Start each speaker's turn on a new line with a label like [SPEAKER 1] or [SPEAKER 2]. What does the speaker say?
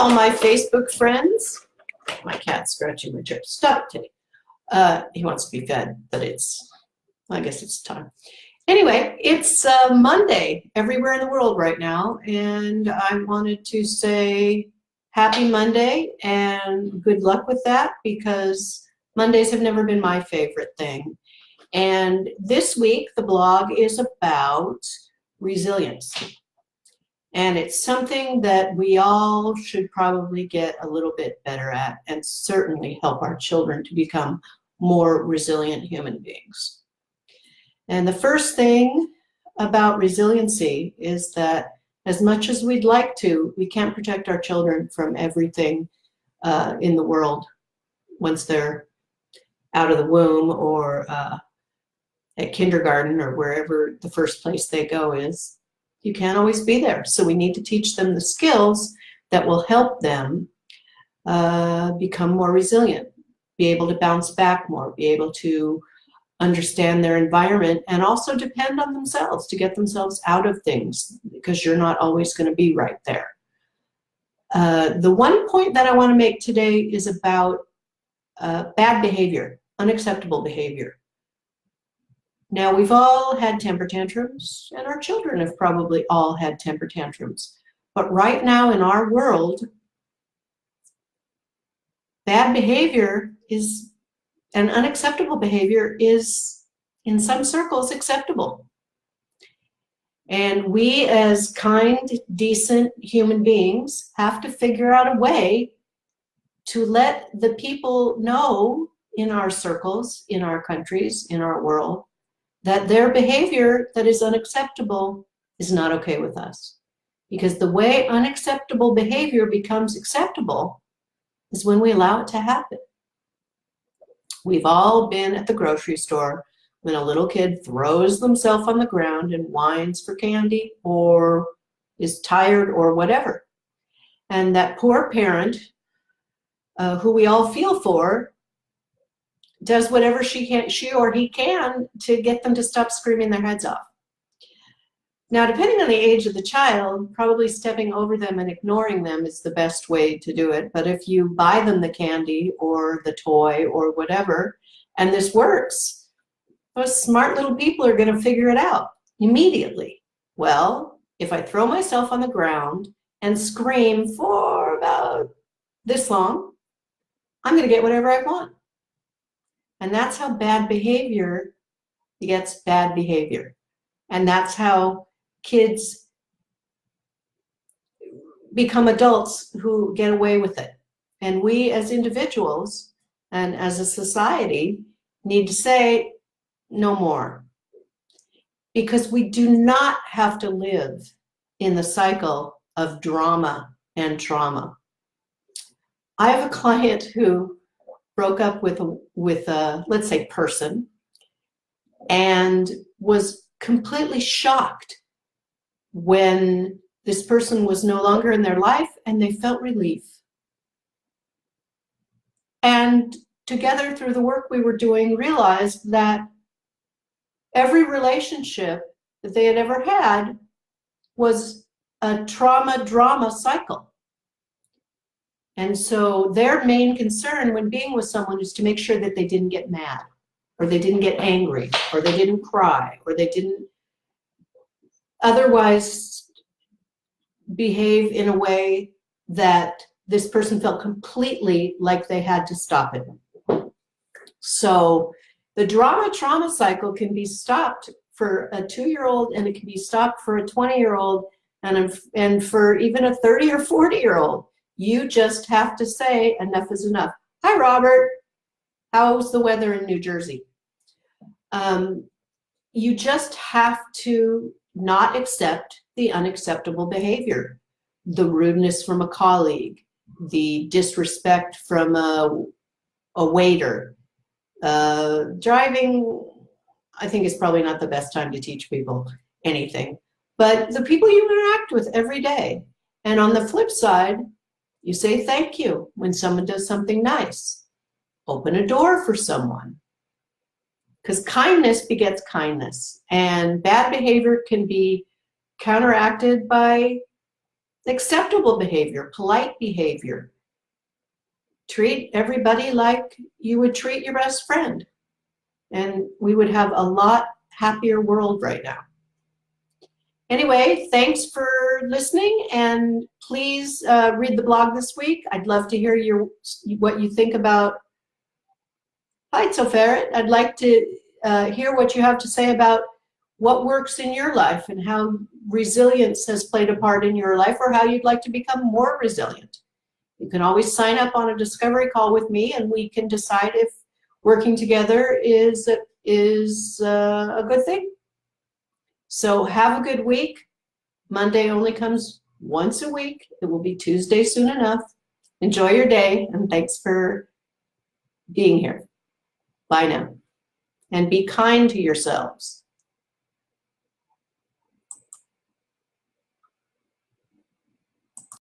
[SPEAKER 1] all my Facebook friends. My cat's scratching my chair. Stop, Teddy. He wants to be fed, but I guess it's time. Anyway, it's Monday everywhere in the world right now, and I wanted to say happy Monday and good luck with that, because Mondays have never been my favorite thing. And this week, the blog is about resilience. And it's something that we all should probably get a little bit better at, and certainly help our children to become more resilient human beings. And the first thing about resiliency is that as much as we'd like to, we can't protect our children from everything in the world once they're out of the womb or at kindergarten or wherever the first place they go is. You can't always be there. So we need to teach them the skills that will help them become more resilient, be able to bounce back more, be able to understand their environment, and also depend on themselves to get themselves out of things, because you're not always going to be right there. The one point that I want to make today is about bad behavior, unacceptable behavior. Now, we've all had temper tantrums, and our children have probably all had temper tantrums. But right now in our world, bad behavior is, and unacceptable behavior is, in some circles, acceptable. And we as kind, decent human beings have to figure out a way to let the people know in our circles, in our countries, in our world, that their behavior that is unacceptable is not okay with us. Because the way unacceptable behavior becomes acceptable is when we allow it to happen. We've all been at the grocery store when a little kid throws themselves on the ground and whines for candy or is tired or whatever. And that poor parent, who we all feel for, does whatever she or he can to get them to stop screaming their heads off. Now, depending on the age of the child, probably stepping over them and ignoring them is the best way to do it. But if you buy them the candy or the toy or whatever, and this works, those smart little people are going to figure it out immediately. Well, if I throw myself on the ground and scream for about this long, I'm going to get whatever I want. And that's how bad behavior begets bad behavior. And that's how kids become adults who get away with it. And we as individuals and as a society need to say no more. Because we do not have to live in the cycle of drama and trauma. I have a client who broke up with a, let's say, person, and was completely shocked when this person was no longer in their life, and they felt relief. And together, through the work we were doing, realized that every relationship that they had ever had was a trauma-drama cycle. And so their main concern when being with someone is to make sure that they didn't get mad, or they didn't get angry, or they didn't cry, or they didn't otherwise behave in a way that this person felt completely like they had to stop it. So the drama-trauma cycle can be stopped for a 2-year-old, and it can be stopped for a 20-year-old, and for even a 30 or 40-year-old. You just have to say enough is enough. Hi, Robert. How's the weather in New Jersey? You just have to not accept the unacceptable behavior. The rudeness from a colleague, the disrespect from a waiter. Driving, I think, is probably not the best time to teach people anything. But the people you interact with every day. And on the flip side, you say thank you when someone does something nice. Open a door for someone. Because kindness begets kindness. And bad behavior can be counteracted by acceptable behavior, polite behavior. Treat everybody like you would treat your best friend. And we would have a lot happier world right now. Anyway, thanks for listening, and please read the blog this week. I'd love to hear what you think about. Hi, Ferret. I'd like to hear what you have to say about what works in your life and how resilience has played a part in your life, or how you'd like to become more resilient. You can always sign up on a discovery call with me, and we can decide if working together is a good thing. So have a good week. Monday only comes once a week. It will be Tuesday soon enough. Enjoy your day, and thanks for being here. Bye now. And be kind to yourselves.